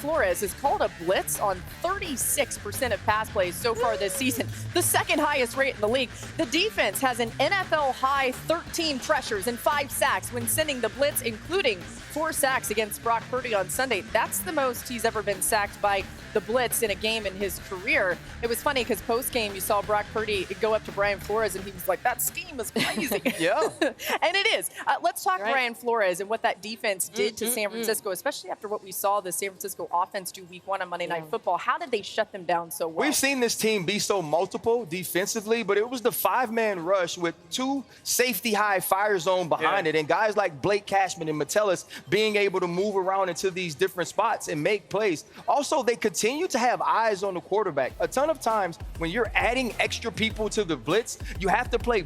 Flores has called a blitz on 36% of pass plays so far this season, the second highest rate in the league. The defense has an NFL-high 13 pressures and 5 sacks when sending the blitz, including 4 sacks against Brock Purdy on Sunday. That's the most he's ever been sacked by the blitz in a game in his career. It was funny because post-game you saw Brock Purdy go up to Brian Flores and he was like, that scheme is crazy. Yeah. And it is. Let's talk Brian Flores and what that defense did to San Francisco, especially after what we saw the San Francisco offense do week 1 on Monday Night Football. How did they shut them down so well? We've seen this team be so multiple defensively, but it was the 5-man rush with 2 safety-high fire zone behind it, and guys like Blake Cashman and Metellus being able to move around into these different spots and make plays. Also, they continue to have eyes on the quarterback. A ton of times when you're adding extra people to the blitz, you have to play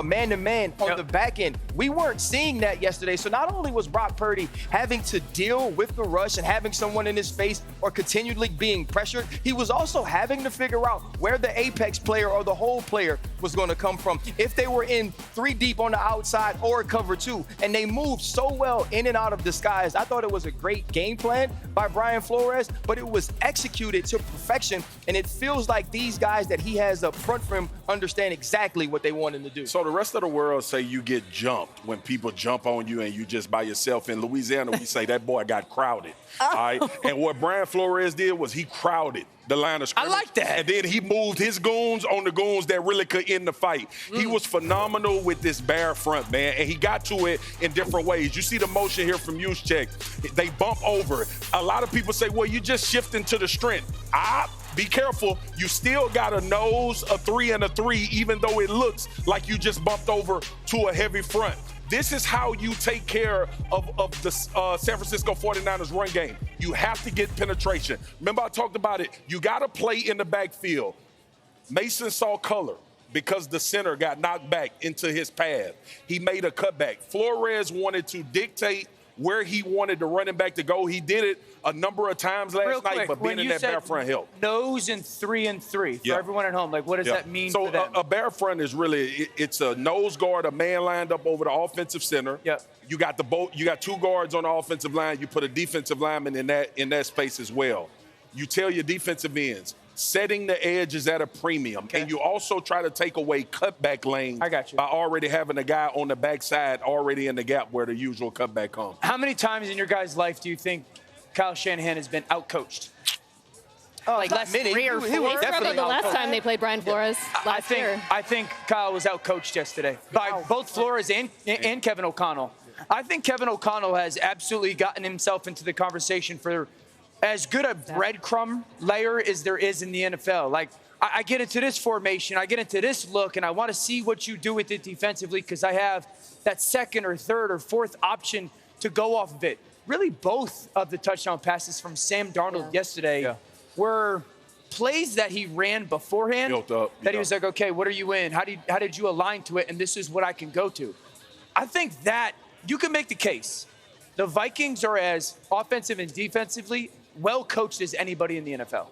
man-to-man on the back end. We weren't seeing that yesterday, so not only was Brock Purdy having to deal with the rush and having someone in his face or continually being pressured, he was also having to figure out where the apex player or the hole player was going to come from. If they were in 3 deep on the outside or cover 2, and they moved so well in and out of disguise. I thought it was a great game plan by Brian Flores, but it was executed to perfection, and it feels like these guys that he has up front for him understand exactly what they want him to do. So the rest of the world say you get jumped when people jump on you and you just by yourself. In Louisiana, we say that boy got crowded. All right? And what Brian Flores did was he crowded the line of scrimmage. I like that. And then he moved his goons on the goons that really could end the fight. He was phenomenal with this bear front, man, and he got to it in different ways. You see the motion here from Juszczyk. They bump over. A lot of people say, well, you just shifting to the strength. Be careful. You still got a nose, a 3 and a 3, even though it looks like you just bumped over to a heavy front. This is how you take care of the San Francisco 49ers run game. You have to get penetration. Remember I talked about it. You got to play in the backfield. Mason saw color because the center got knocked back into his path. He made a cutback. Flores wanted to dictate where he wanted the running back to go. He did it a number of times last night, but being in that bear front helped. Nose and 3 and 3 for everyone at home. Like, what does that mean for them? So a bear front is really, it's a nose guard, a man lined up over the offensive center. You got you got 2 guards on the offensive line. You put a defensive lineman in that space as well. You tell your defensive ends, setting the edge is at a premium. And you also try to take away cutback lanes by already having a guy on the backside already in the gap where the usual cutback comes. How many times in your guys' life do you think Kyle Shanahan has been outcoached? Oh, like less 3 or 4. They struggled the last time they played Brian Flores last year. I think Kyle was outcoached yesterday by both Flores and Kevin O'Connell. I think Kevin O'Connell has absolutely gotten himself into the conversation for as good a breadcrumb layer as there is in the NFL. Like, I get into this formation, I get into this look, and I want to see what you do with it defensively because I have that 2nd or 3rd or 4th option to go off of it. Really, both of the touchdown passes from Sam Darnold yesterday were plays that he ran beforehand. Built up. That he was like, okay, what are you in? How did you align to it? And this is what I can go to. I think that you can make the case. The Vikings are as offensive and defensively well coached as anybody in the NFL.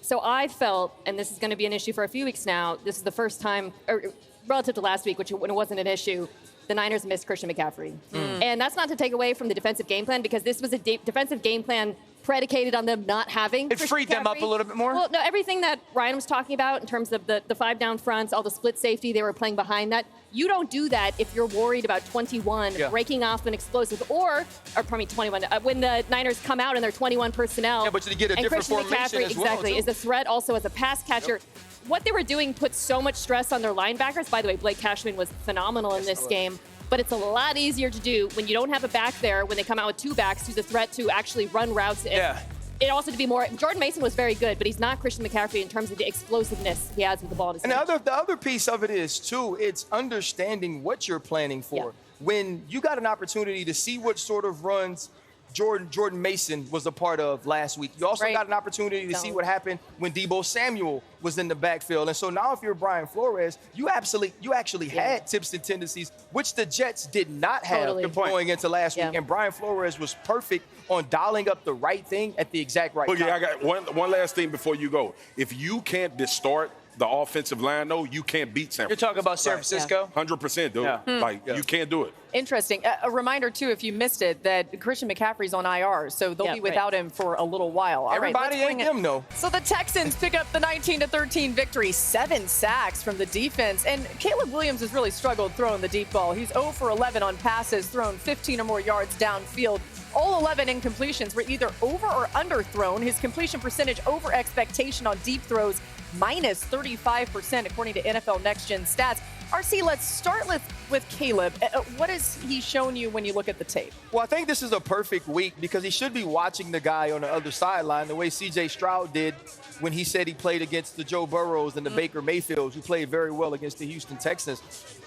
So I felt, and this is going to be an issue for a few weeks now, this is the first time, or relative to last week, when it wasn't an issue, the Niners missed Christian McCaffrey. And that's not to take away from the defensive game plan, because this was a defensive game plan predicated on them not having It freed them up a little bit more? Well, no, everything that Ryan was talking about in terms of the 5 down fronts, all the split safety, they were playing behind that. You don't do that if you're worried about 21 breaking off an explosive, or pardon me, 21. When the Niners come out and they're 21 personnel. Yeah, but you get a different Christian formation McCaffrey, as well, is a threat also as a pass catcher. What they were doing put so much stress on their linebackers. By the way, Blake Cashman was phenomenal in this game. But it's a lot easier to do when you don't have a back there, when they come out with 2 backs, who's a threat to actually run routes. It also to be more. Jordan Mason was very good, but he's not Christian McCaffrey in terms of the explosiveness he has with the ball. And the other piece of it is, too, it's understanding what you're planning for. When you got an opportunity to see what sort of runs Jordan Mason was a part of last week. You also got an opportunity to see what happened when Deebo Samuel was in the backfield. And so now if you're Brian Flores, you actually had tips and tendencies, which the Jets did not have going into last week. And Brian Flores was perfect on dialing up the right thing at the exact right time. I got one last thing before you go. If you can't distort the offensive line, though, you can't beat San Francisco. You're talking about San Francisco? 100%, dude. Like, you can't do it. Interesting. A reminder, too, if you missed it, that Christian McCaffrey's on IR, so they'll be without him for a little while. All Everybody right, ain't them, though. So the Texans pick up the 19-13 victory, 7 sacks from the defense, and Caleb Williams has really struggled throwing the deep ball. He's 0 for 11 on passes, thrown 15 or more yards downfield. All 11 incompletions were either over or underthrown. His completion percentage over expectation on deep throws, minus 35%, according to NFL Next Gen stats. RC, let's start with Caleb. What has he shown you when you look at the tape? Well, I think this is a perfect week because he should be watching the guy on the other sideline the way C.J. Stroud did when he said he played against the Joe Burrows and the Baker Mayfields, who played very well against the Houston Texans.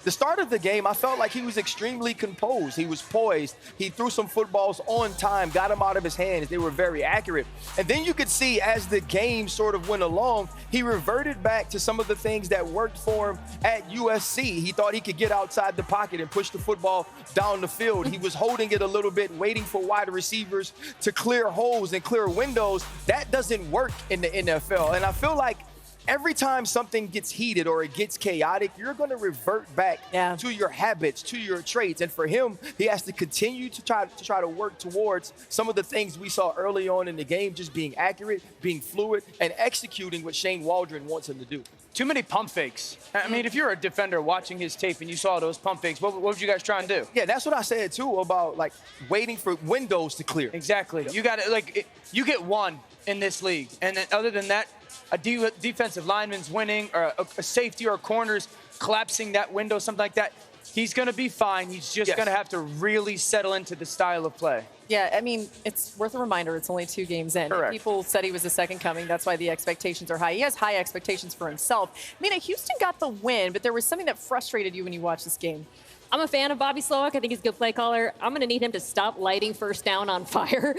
The start of the game, I felt like he was extremely composed. He was poised. He threw some footballs on time, got them out of his hands. They were very accurate. And then you could see as the game sort of went along, he reverted back to some of the things that worked for him at USC. He thought he could get outside the pocket and push the football down the field. He was holding it a little bit, waiting for wide receivers to clear holes and clear windows. That doesn't work in the NFL. And I feel like every time something gets heated or it gets chaotic, you're going to revert back to your habits, to your traits. And for him, he has to continue to try to work towards some of the things we saw early on in the game, just being accurate, being fluid, and executing what Shane Waldron wants him to do. Too many pump fakes. I mean, if you're a defender watching his tape and you saw those pump fakes, what would you guys try and do? Yeah, that's what I said, too, about, like, waiting for windows to clear. Exactly. You got to, like, you get one in this league. And then other than that, a defensive lineman's winning, or a safety or a corner's collapsing that window, something like that, he's going to be fine. He's just going to have to really settle into the style of play. Yeah, I mean, it's worth a reminder. It's only 2 games in. Correct. People said he was the second coming. That's why the expectations are high. He has high expectations for himself. I mean, Houston got the win, but there was something that frustrated you when you watched this game. I'm a fan of Bobby Slowick. I think he's a good play caller. I'm going to need him to stop lighting first down on fire,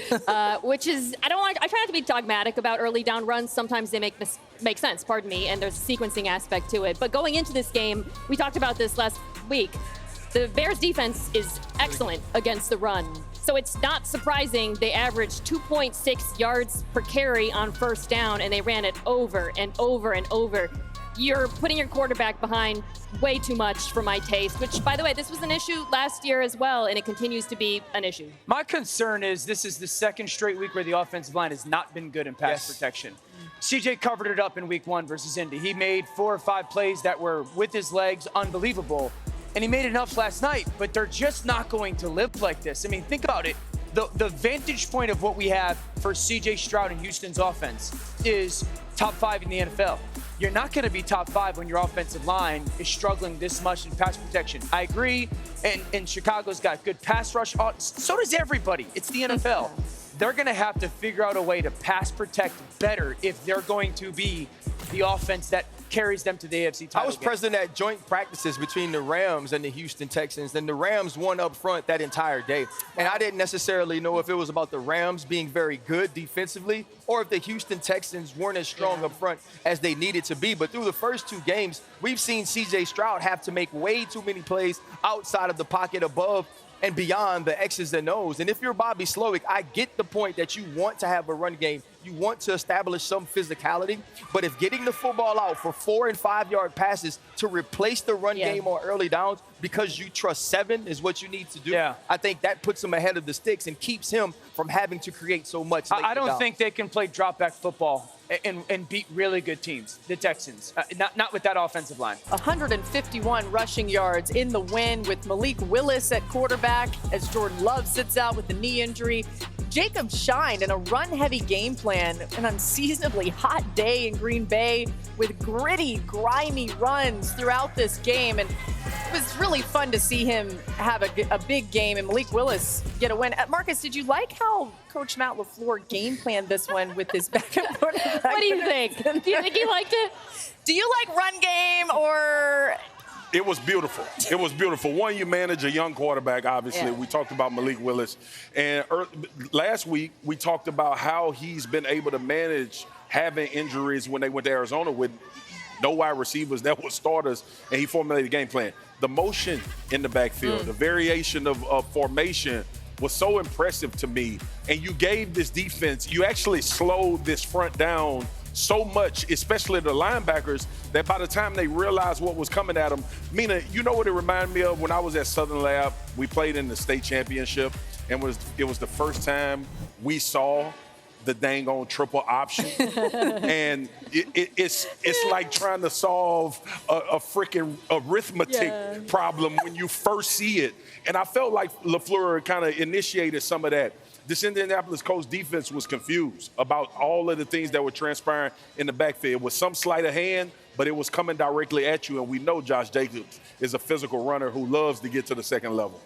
which is, I try not to be dogmatic about early down runs. Sometimes they make sense, pardon me, and there's a sequencing aspect to it. But going into this game, we talked about this last week. The Bears defense is excellent against the run. So it's not surprising they averaged 2.6 yards per carry on first down, and they ran it over and over and over. You're putting your quarterback behind way too much for my taste, which, by the way, this was an issue last year as well, and it continues to be an issue. My concern is this is the second straight week where the offensive line has not been good in pass protection. CJ covered it up in week 1 versus Indy. He made 4 or 5 plays that were, with his legs, unbelievable. And he made enough last night, but they're just not going to live like this. I mean, think about it. The vantage point of what we have for C.J. Stroud and Houston's offense is top 5 in the NFL. You're not going to be top 5 when your offensive line is struggling this much in pass protection. I agree, and Chicago's got good pass rush. So does everybody. It's the NFL. They're going to have to figure out a way to pass protect better if they're going to be the offense that carries them to the AFC title I was present at joint practices between the Rams and the Houston Texans, and the Rams won up front that entire day. And I didn't necessarily know if it was about the Rams being very good defensively or if the Houston Texans weren't as strong up front as they needed to be. But through the first 2 games, we've seen C.J. Stroud have to make way too many plays outside of the pocket, above and beyond the X's and O's. And if you're Bobby Slowick, I get the point that you want to have a run game. You want to establish some physicality. But if getting the football out for 4- and 5-yard passes to replace the run game on early downs because you trust 7 is what you need to do, I think that puts him ahead of the sticks and keeps him from having to create so much. I don't think they can play drop-back football and beat really good teams, the Texans, not with that offensive line. 151 rushing yards in the win with Malik Willis at quarterback as Jordan Love sits out with the knee injury. Jacob shined in a run-heavy game plan, an unseasonably hot day in Green Bay with gritty, grimy runs throughout this game. And it was really fun to see him have a big game and Malik Willis get a win. Marcus, did you like how Coach Matt LaFleur game planned this one with his backup quarterback? What do you think? Do you think he liked it? Do you like run game or... It was beautiful. It was beautiful. One, you manage a young quarterback, obviously. We talked about Malik Willis. And last week, we talked about how he's been able to manage having injuries when they went to Arizona with no wide receivers that were starters, and he formulated a game plan. The motion in the backfield, the variation of formation was so impressive to me. And you gave this defense, you actually slowed this front down so much, especially the linebackers, that by the time they realized what was coming at them, Mina, you know what it reminded me of? When I was at Southern Lab, we played in the state championship, and it was the first time we saw the dang on triple option. And it's like trying to solve a freaking arithmetic problem when you first see it. And I felt like LaFleur kind of initiated some of that. This Indianapolis Colts defense was confused about all of the things that were transpiring in the backfield. It was some sleight of hand, but it was coming directly at you. And we know Josh Jacobs is a physical runner who loves to get to the second level.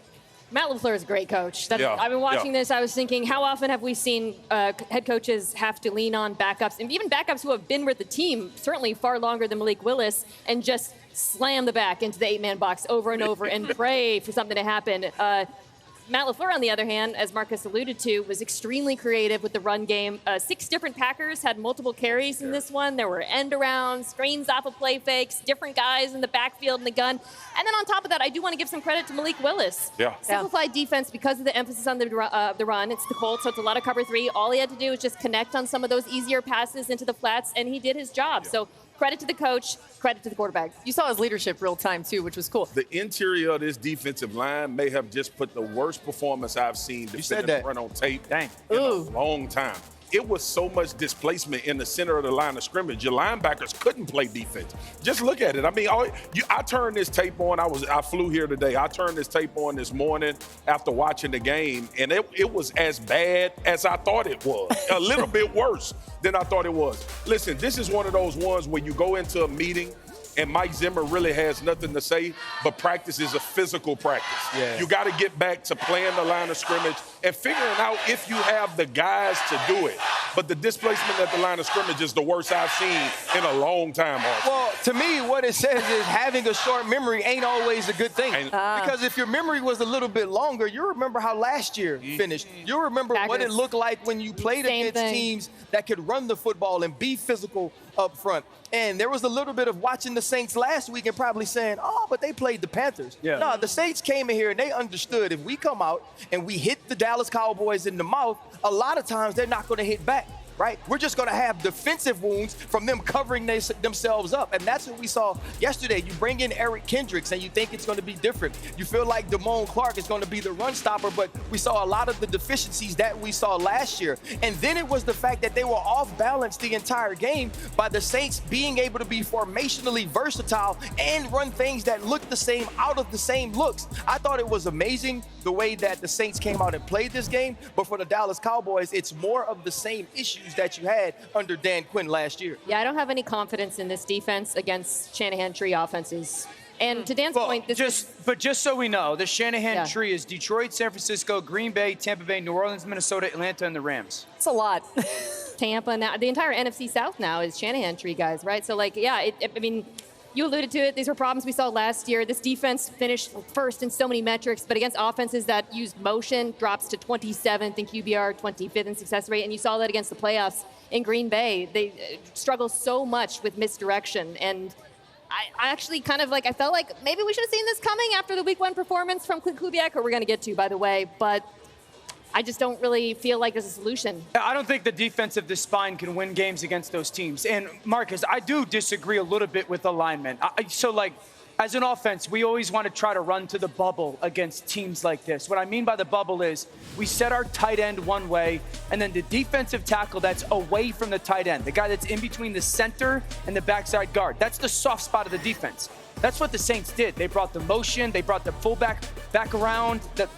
Matt LaFleur is a great coach. I've been watching this. I was thinking, how often have we seen head coaches have to lean on backups, and even backups who have been with the team certainly far longer than Malik Willis, and just slam the back into the 8-man box over and over and pray for something to happen. Matt LaFleur, on the other hand, as Marcus alluded to, was extremely creative with the run game. 6 different Packers had multiple carries in this one. There were end-arounds, screens off of play fakes, different guys in the backfield in the gun. And then on top of that, I do want to give some credit to Malik Willis. Simplified defense because of the emphasis on the run. It's the Colts, so it's a lot of cover 3. All he had to do was just connect on some of those easier passes into the flats, and he did his job. So credit to the coach, credit to the quarterback. You saw his leadership real time, too, which was cool. The interior of this defensive line may have just put the worst performance I've seen defenders run on tape in a long time. It was so much displacement in the center of the line of scrimmage. Your linebackers couldn't play defense. Just look at it. I mean, I turned this tape on. I flew here today. I turned this tape on this morning after watching the game, and it was as bad as I thought it was. A little bit worse than I thought it was. Listen, this is one of those ones where you go into a meeting and Mike Zimmer really has nothing to say, but practice is a physical practice. You got to get back to playing the line of scrimmage and figuring out if you have the guys to do it. But the displacement at the line of scrimmage is the worst I've seen in a long time. Well, to me, what it says is having a short memory ain't always a good thing. Because if your memory was a little bit longer, you remember how last year finished. You remember what it looked like when you played against teams that could run the football and be physical up front. And there was a little bit of watching the Saints last week and probably saying, oh, but they played the Panthers. No, the Saints came in here and they understood if we come out and we hit the Dallas Cowboys in the mouth, a lot of times they're not going to hit back. Right? We're just going to have defensive wounds from them covering themselves up. And that's what we saw yesterday. You bring in Eric Kendricks and you think it's going to be different. You feel like Damone Clark is going to be the run stopper, but we saw a lot of the deficiencies that we saw last year. And then it was the fact that they were off balance the entire game by the Saints being able to be formationally versatile and run things that look the same out of the same looks. I thought it was amazing the way that the Saints came out and played this game. But for the Dallas Cowboys, it's more of the same issues that you had under Dan Quinn last year. Yeah, I don't have any confidence in this defense against Shanahan tree offenses. And to Dan's point, just so we know, the Shanahan tree is Detroit, San Francisco, Green Bay, Tampa Bay, New Orleans, Minnesota, Atlanta, and the Rams. It's a lot. Tampa now, the entire NFC South now is Shanahan tree guys, right? So I mean, you alluded to it. These were problems we saw last year. This defense finished first in so many metrics, but against offenses that use motion, drops to 27th in QBR, 25th in success rate. And you saw that against the playoffs in Green Bay. They struggle so much with misdirection. And I actually I felt like maybe we should have seen this coming after the week 1 performance from Clint Kubiak, who we're going to get to, by the way. But I just don't really feel like there's a solution. I don't think the defensive spine can win games against those teams. And Marcus, I do disagree a little bit with alignment. As an offense, we always want to try to run to the bubble against teams like this. What I mean by the bubble is we set our tight end one way, and then the defensive tackle that's away from the tight end, the guy that's in between the center and the backside guard, that's the soft spot of the defense. That's what the Saints did. They brought the motion, they brought the fullback back around, the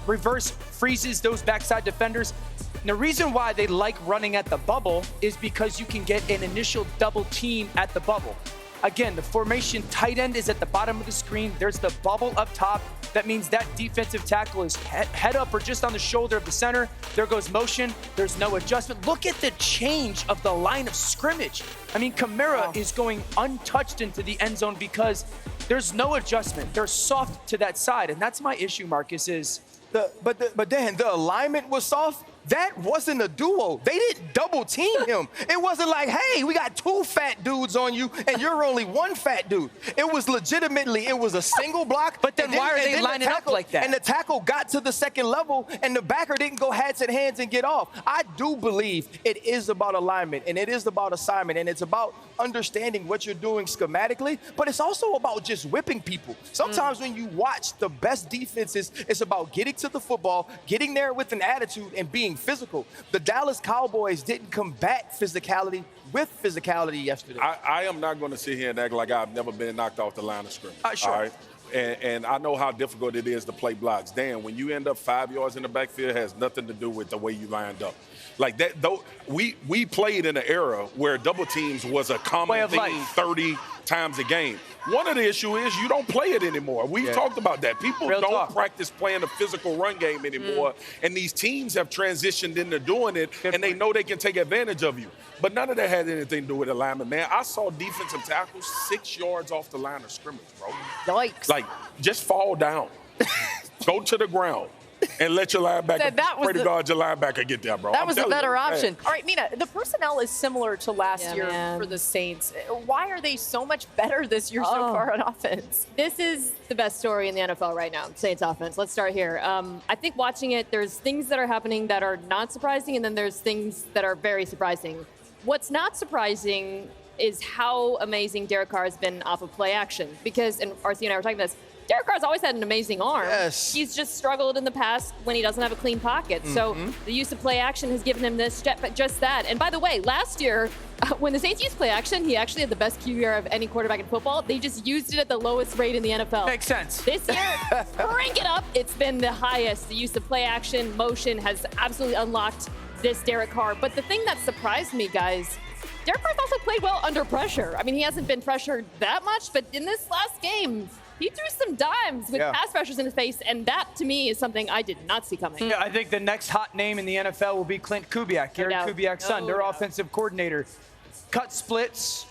reverse freezes those backside defenders. And the reason why they like running at the bubble is because you can get an initial double team at the bubble. Again, the formation tight end is at the bottom of the screen. There's the bubble up top. That means that defensive tackle is head up or just on the shoulder of the center. There goes motion. There's no adjustment. Look at the change of the line of scrimmage. I mean, Kamara is going untouched into the end zone because there's no adjustment. They're soft to that side. And that's my issue, Marcus, is But Dan, the alignment was soft, That wasn't a duo. They didn't double team him. It wasn't like, hey, we got 2 fat dudes on you and you're only 1 fat dude. It was legitimately, it was a single block. But then why are they lining up like that? And the tackle got to the second level and the backer didn't go hats and hands and get off. I do believe it is about alignment and it is about assignment and it's about understanding what you're doing schematically, but it's also about just whipping people. Sometimes when you watch the best defenses, it's about getting to the football, getting there with an attitude and being physical. The Dallas Cowboys didn't combat physicality with physicality yesterday. I am not going to sit here and act like I've never been knocked off the line of scrimmage. Sure. All right? And I know how difficult it is to play blocks. Dan, when you end up 5 yards in the backfield, it has nothing to do with the way you lined up. Like that, though, we played in an era where double teams was a common thing 30 times a game. One of the issues is you don't play it anymore. We've talked about that. People don't practice playing a physical run game anymore, and these teams have transitioned into doing it, and they know they can take advantage of you. But none of that had anything to do with alignment, man. I saw defensive tackles 6 yards off the line of scrimmage, bro. Yikes. Like, just fall down. Go to the ground. And let your linebacker, pray to God your linebacker get there, bro. That was the better option. All right, Mina, the personnel is similar to last year for the Saints. Why are they so much better this year so far on offense? This is the best story in the NFL right now, Saints offense. Let's start here. I think watching it, there's things that are happening that are not surprising, and then there's things that are very surprising. What's not surprising is how amazing Derek Carr has been off of play action. Because, and RC and I were talking about this, Derek Carr's always had an amazing arm. Yes. He's just struggled in the past when he doesn't have a clean pocket. So the use of play action has given him this just that. And by the way, last year, when the Saints used play action, he actually had the best QBR of any quarterback in football. They just used it at the lowest rate in the NFL. Makes sense. This year, crank it up. It's been the highest. The use of play action, motion has absolutely unlocked this Derek Carr. But the thing that surprised me, guys, Derek Carr's also played well under pressure. I mean, he hasn't been pressured that much, but in this last game, he threw some dimes with pass rushers in his face, and that, to me, is something I did not see coming. Yeah, I think the next hot name in the NFL will be Clint Kubiak, Gary Kubiak's son, their offensive coordinator. Cut splits,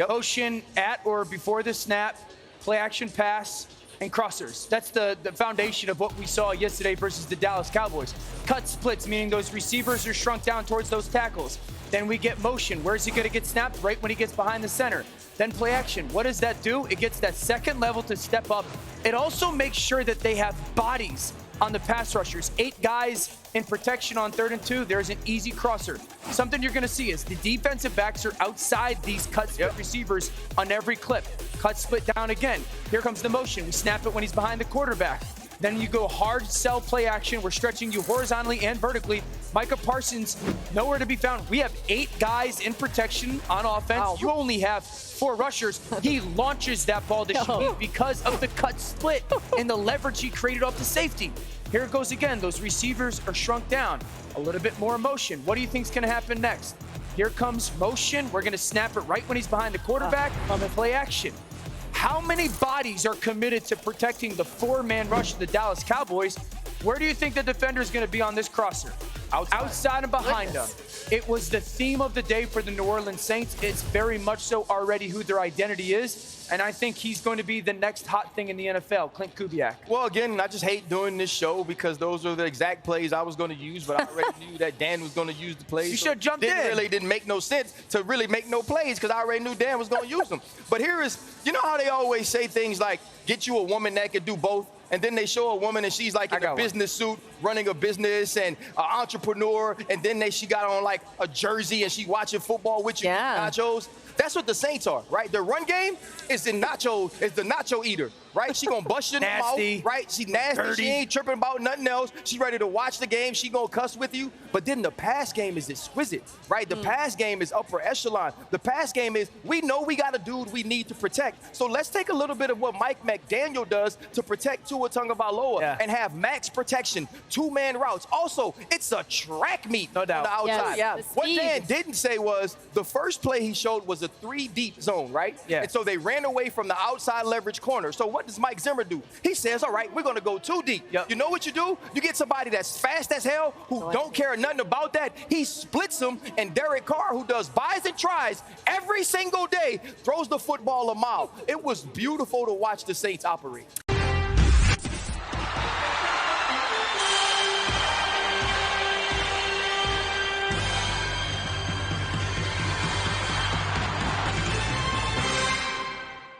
motion at or before the snap, play action pass, and crossers. That's the foundation of what we saw yesterday versus the Dallas Cowboys. Cut splits, meaning those receivers are shrunk down towards those tackles. Then we get motion. Where's he going to get snapped? Right when he gets behind the center. Then play action. What does that do? It gets that second level to step up. It also makes sure that they have bodies on the pass rushers. 8 guys in protection on 3rd and 2. There's an easy crosser. Something you're going to see is the defensive backs are outside these cut split receivers on every clip. Cut split down again. Here comes the motion. We snap it when he's behind the quarterback. Then you go hard sell play action. We're stretching you horizontally and vertically. Micah Parsons, nowhere to be found. We have 8 guys in protection on offense. Wow. You only have 4 rushers. He launches that ball to Shaheed because of the cut split and the leverage he created off the safety. Here it goes again. Those receivers are shrunk down. A little bit more motion. What do you think is going to happen next? Here comes motion. We're going to snap it right when he's behind the quarterback on the play action. How many bodies are committed to protecting the 4-man rush of the Dallas Cowboys? Where do you think the defender is going to be on this crosser? Outside and behind him. It was the theme of the day for the New Orleans Saints. It's very much so already who their identity is. And I think he's going to be the next hot thing in the NFL, Clint Kubiak. Well, again, I just hate doing this show because those are the exact plays I was going to use, but I already knew that Dan was going to use the plays. You should have jumped in. It didn't make no sense to really make no plays because I already knew Dan was going to use them. But here is, you know how they always say things like, get you a woman that could do both? And then they show a woman and she's like in a business suit, running a business and an entrepreneur. And then she got on like a jersey and she watching football with you, nachos. That's what the Saints are, right? Their run game is the nacho eater, right? She gonna bust you in the mouth, right? She nasty, dirty. She ain't tripping about nothing else. She ready to watch the game. She gonna cuss with you. But then the pass game is exquisite, right? The pass game is upper echelon. The pass game is, we know we got a dude we need to protect. So let's take a little bit of what Mike McDaniel does to protect Tua Tagovailoa and have max protection, 2-man routes. Also, it's a track meet on the outside. What Dan didn't say was the first play he showed was a 3-deep zone, right? And so they ran away from the outside leverage corner. So what does Mike Zimmer do? He says, all right, we're going to go 2 deep. You know what you do? You get somebody that's fast as hell who don't care nothing about that. He splits them, and Derek Carr, who does buys and tries every single day, throws the football a mile. It was beautiful to watch the Saints operate.